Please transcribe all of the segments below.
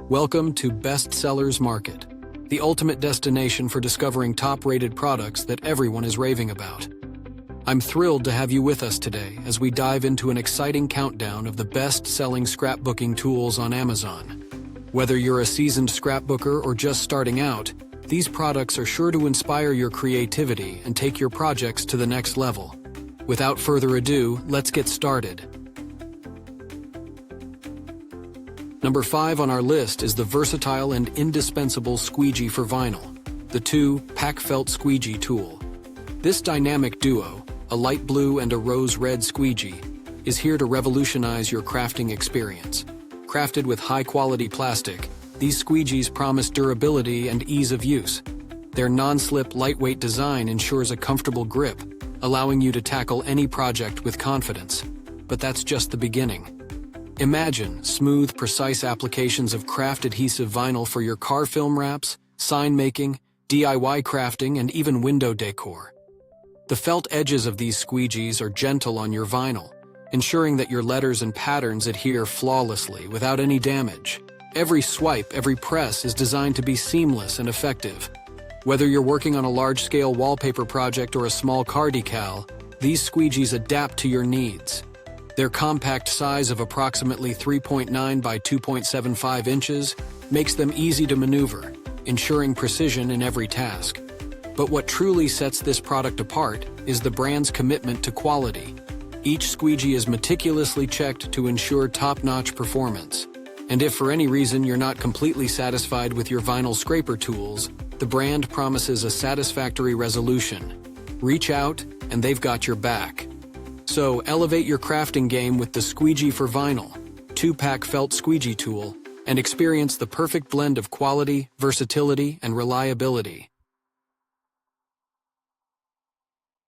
Welcome to Best Sellers Market, the ultimate destination for discovering top-rated products that everyone is raving about. I'm thrilled to have you with us today as we dive into an exciting countdown of the best-selling scrapbooking tools on Amazon. Whether you're a seasoned scrapbooker or just starting out, these products are sure to inspire your creativity and take your projects to the next level. Without further ado, let's get started. Number 5 on our list is the versatile and indispensable squeegee for vinyl, the 2-pack felt squeegee tool. This dynamic duo, a light blue and a rose red squeegee, is here to revolutionize your crafting experience. Crafted with high-quality plastic, these squeegees promise durability and ease of use. Their non-slip, lightweight design ensures a comfortable grip, allowing you to tackle any project with confidence. But that's just the beginning. Imagine smooth, precise applications of craft adhesive vinyl for your car film wraps, sign making, DIY crafting, and even window decor. The felt edges of these squeegees are gentle on your vinyl, ensuring that your letters and patterns adhere flawlessly without any damage. Every swipe, every press is designed to be seamless and effective. Whether you're working on a large-scale wallpaper project or a small car decal, these squeegees adapt to your needs. Their compact size of approximately 3.9 by 2.75 inches makes them easy to maneuver, ensuring precision in every task. But what truly sets this product apart is the brand's commitment to quality. Each squeegee is meticulously checked to ensure top-notch performance. And if for any reason you're not completely satisfied with your vinyl scraper tools, the brand promises a satisfactory resolution. Reach out, and they've got your back. So, elevate your crafting game with the Squeegee for Vinyl 2-pack felt squeegee tool and experience the perfect blend of quality, versatility, and reliability.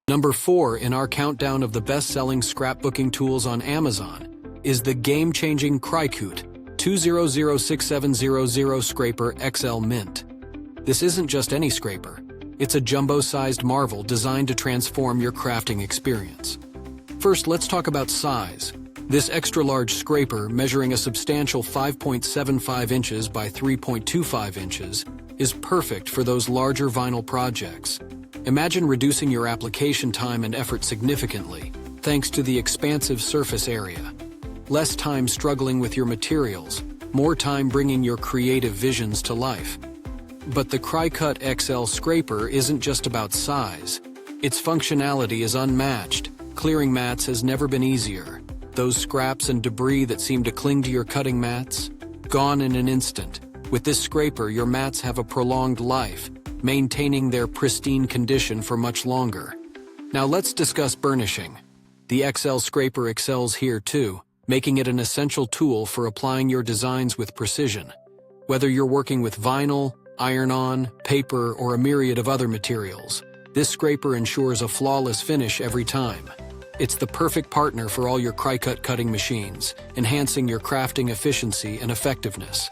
Number 4 in our countdown of the best-selling scrapbooking tools on Amazon is the game-changing Cricut 2006700 Scraper XL Mint. This isn't just any scraper. It's a jumbo-sized marvel designed to transform your crafting experience. First, let's talk about size. This extra-large scraper, measuring a substantial 5.75 inches by 3.25 inches, is perfect for those larger vinyl projects. Imagine reducing your application time and effort significantly, thanks to the expansive surface area. Less time struggling with your materials, more time bringing your creative visions to life. But the Cricut XL scraper isn't just about size. Its functionality is unmatched. Clearing mats has never been easier. Those scraps and debris that seem to cling to your cutting mats? Gone in an instant. With this scraper, your mats have a prolonged life, maintaining their pristine condition for much longer. Now let's discuss burnishing. The XL scraper excels here too, making it an essential tool for applying your designs with precision. Whether you're working with vinyl, iron-on, paper, or a myriad of other materials, this scraper ensures a flawless finish every time. It's the perfect partner for all your Cricut cutting machines, enhancing your crafting efficiency and effectiveness.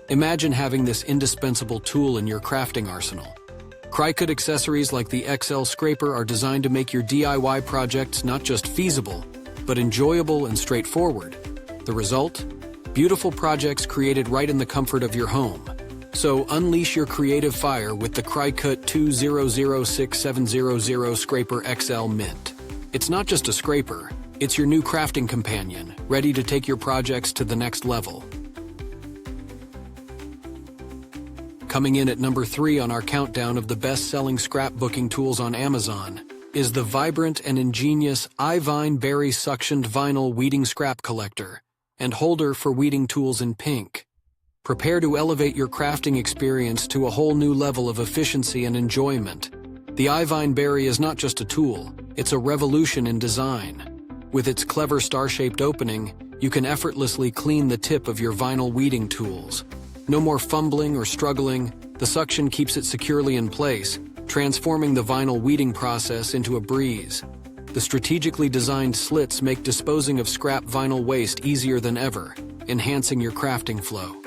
Imagine having this indispensable tool in your crafting arsenal. Cricut accessories like the XL scraper are designed to make your DIY projects not just feasible, but enjoyable and straightforward. The result? Beautiful projects created right in the comfort of your home. So unleash your creative fire with the Cricut 2006700 Scraper XL Mint. It's not just a scraper, it's your new crafting companion, ready to take your projects to the next level. Coming in at number 3 on our countdown of the best-selling scrapbooking tools on Amazon is the vibrant and ingenious iVyne Berry Suctioned Vinyl Weeding Scrap Collector and holder for weeding tools in pink. Prepare to elevate your crafting experience to a whole new level of efficiency and enjoyment. The iVyne Berry is not just a tool, it's a revolution in design. With its clever star-shaped opening, you can effortlessly clean the tip of your vinyl weeding tools. No more fumbling or struggling, the suction keeps it securely in place, transforming the vinyl weeding process into a breeze. The strategically designed slits make disposing of scrap vinyl waste easier than ever, enhancing your crafting flow.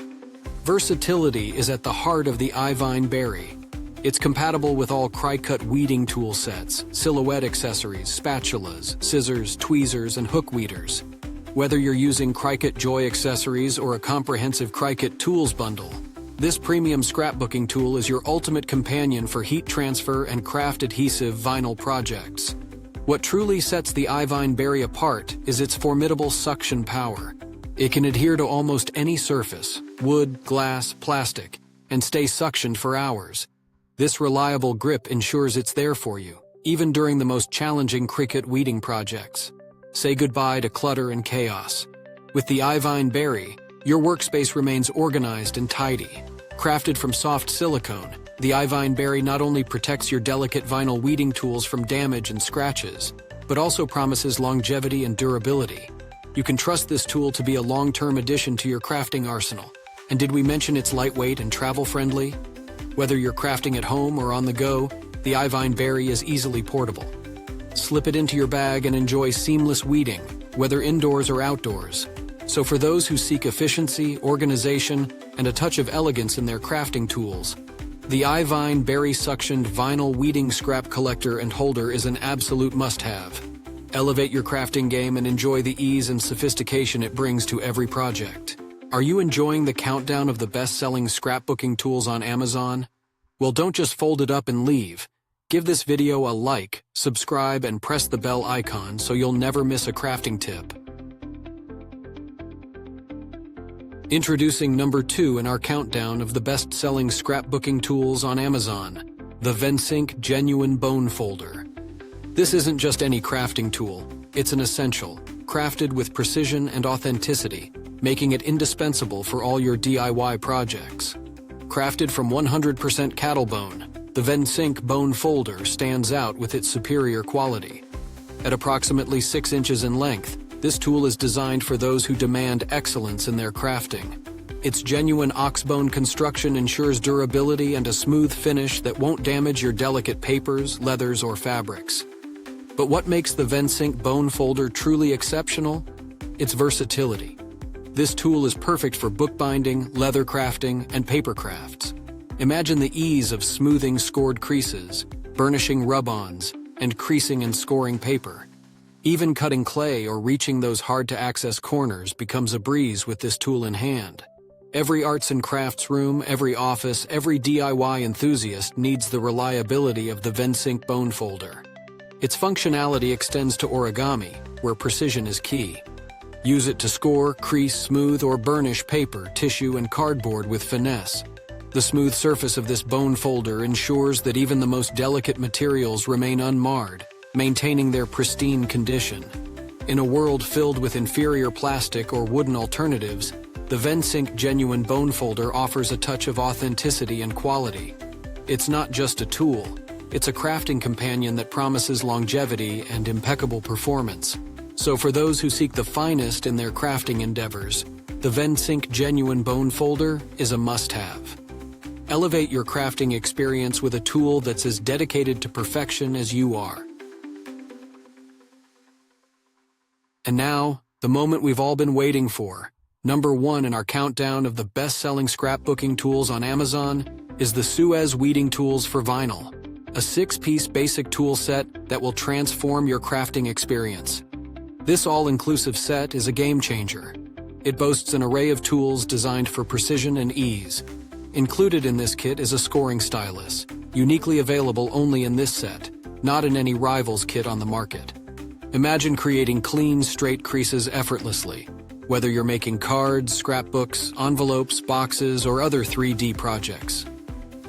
Versatility is at the heart of the iVyne Berry. It's compatible with all Cricut weeding tool sets, silhouette accessories, spatulas, scissors, tweezers, and hook weeders. Whether you're using Cricut Joy accessories or a comprehensive Cricut tools bundle, this premium scrapbooking tool is your ultimate companion for heat transfer and craft adhesive vinyl projects. What truly sets the iVyne berry apart is its formidable suction power. It can adhere to almost any surface, wood, glass, plastic, and stay suctioned for hours. This reliable grip ensures it's there for you, even during the most challenging Cricut weeding projects. Say goodbye to clutter and chaos. With the iVyne berry, your workspace remains organized and tidy. Crafted from soft silicone, the iVyne berry not only protects your delicate vinyl weeding tools from damage and scratches, but also promises longevity and durability. You can trust this tool to be a long-term addition to your crafting arsenal. And did we mention it's lightweight and travel-friendly? Whether you're crafting at home or on the go, the iVyne berry is easily portable. Slip it into your bag and enjoy seamless weeding, whether indoors or outdoors. So for those who seek efficiency, organization, and a touch of elegance in their crafting tools, the iVyne berry suctioned vinyl weeding scrap collector and holder is an absolute must-have. Elevate your crafting game and enjoy the ease and sophistication it brings to every project. Are you enjoying the countdown of the best-selling scrapbooking tools on Amazon? Well, don't just fold it up and leave. Give this video a like, subscribe, and press the bell icon so you'll never miss a crafting tip. Introducing number 2 in our countdown of the best-selling scrapbooking tools on Amazon, the VENCINK Genuine Bone Folder. This isn't just any crafting tool, it's an essential, crafted with precision and authenticity, making it indispensable for all your DIY projects. Crafted from 100% cattle bone, the VENCINK Bone Folder stands out with its superior quality. At approximately 6 inches in length, this tool is designed for those who demand excellence in their crafting. Its genuine oxbone construction ensures durability and a smooth finish that won't damage your delicate papers, leathers, or fabrics. But what makes the VENCINK Bone Folder truly exceptional? Its versatility. This tool is perfect for bookbinding, leather crafting, and paper crafts. Imagine the ease of smoothing scored creases, burnishing rub-ons, and creasing and scoring paper. Even cutting clay or reaching those hard-to-access corners becomes a breeze with this tool in hand. Every arts and crafts room, every office, every DIY enthusiast needs the reliability of the VENCINK Bone Folder. Its functionality extends to origami, where precision is key. Use it to score, crease, smooth, or burnish paper, tissue, and cardboard with finesse. The smooth surface of this bone folder ensures that even the most delicate materials remain unmarred, maintaining their pristine condition. In a world filled with inferior plastic or wooden alternatives, the VENCINK Genuine Bone Folder offers a touch of authenticity and quality. It's not just a tool, it's a crafting companion that promises longevity and impeccable performance. So for those who seek the finest in their crafting endeavors, the VENCINK Genuine Bone Folder is a must-have. Elevate your crafting experience with a tool that's as dedicated to perfection as you are. And now, the moment we've all been waiting for. Number 1 in our countdown of the best-selling scrapbooking tools on Amazon is the Sooez Weeding Tools for Vinyl, a 6-piece basic tool set that will transform your crafting experience. This all-inclusive set is a game-changer. It boasts an array of tools designed for precision and ease. Included in this kit is a scoring stylus, uniquely available only in this set, not in any rivals kit on the market. Imagine creating clean, straight creases effortlessly, whether you're making cards, scrapbooks, envelopes, boxes, or other 3D projects.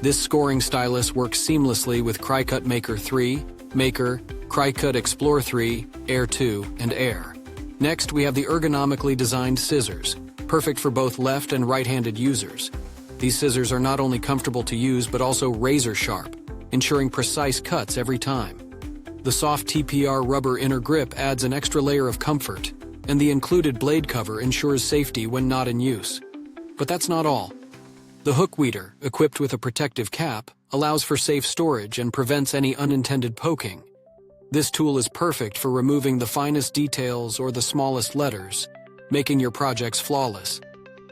This scoring stylus works seamlessly with Cricut Maker 3, Maker, Cricut Explore 3, Air 2, and Air. Next, we have the ergonomically designed scissors, perfect for both left and right-handed users. These scissors are not only comfortable to use but also razor-sharp, ensuring precise cuts every time. The soft TPR rubber inner grip adds an extra layer of comfort, and the included blade cover ensures safety when not in use. But that's not all. The hook weeder, equipped with a protective cap, allows for safe storage and prevents any unintended poking. This tool is perfect for removing the finest details or the smallest letters, making your projects flawless.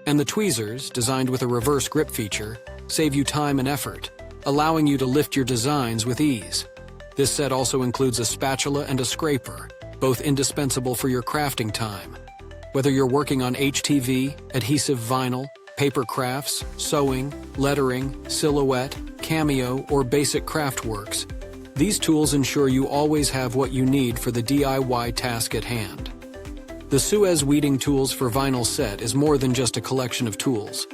And the tweezers, designed with a reverse grip feature, save you time and effort, allowing you to lift your designs with ease. This set also includes a spatula and a scraper, both indispensable for your crafting time. Whether you're working on HTV, adhesive vinyl, paper crafts, sewing, lettering, silhouette, cameo, or basic craft works, these tools ensure you always have what you need for the DIY task at hand. The Sooez Weeding Tools for Vinyl set is more than just a collection of tools.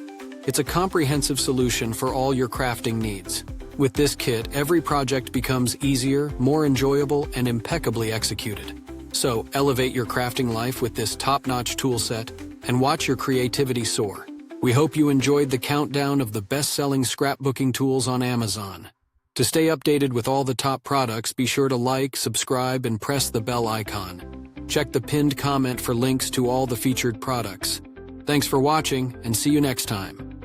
It's a comprehensive solution for all your crafting needs. With this kit, every project becomes easier, more enjoyable, and impeccably executed. So, elevate your crafting life with this top-notch tool set and watch your creativity soar. We hope you enjoyed the countdown of the best-selling scrapbooking tools on Amazon. To stay updated with all the top products, be sure to like, subscribe, and press the bell icon. Check the pinned comment for links to all the featured products. Thanks for watching, and see you next time.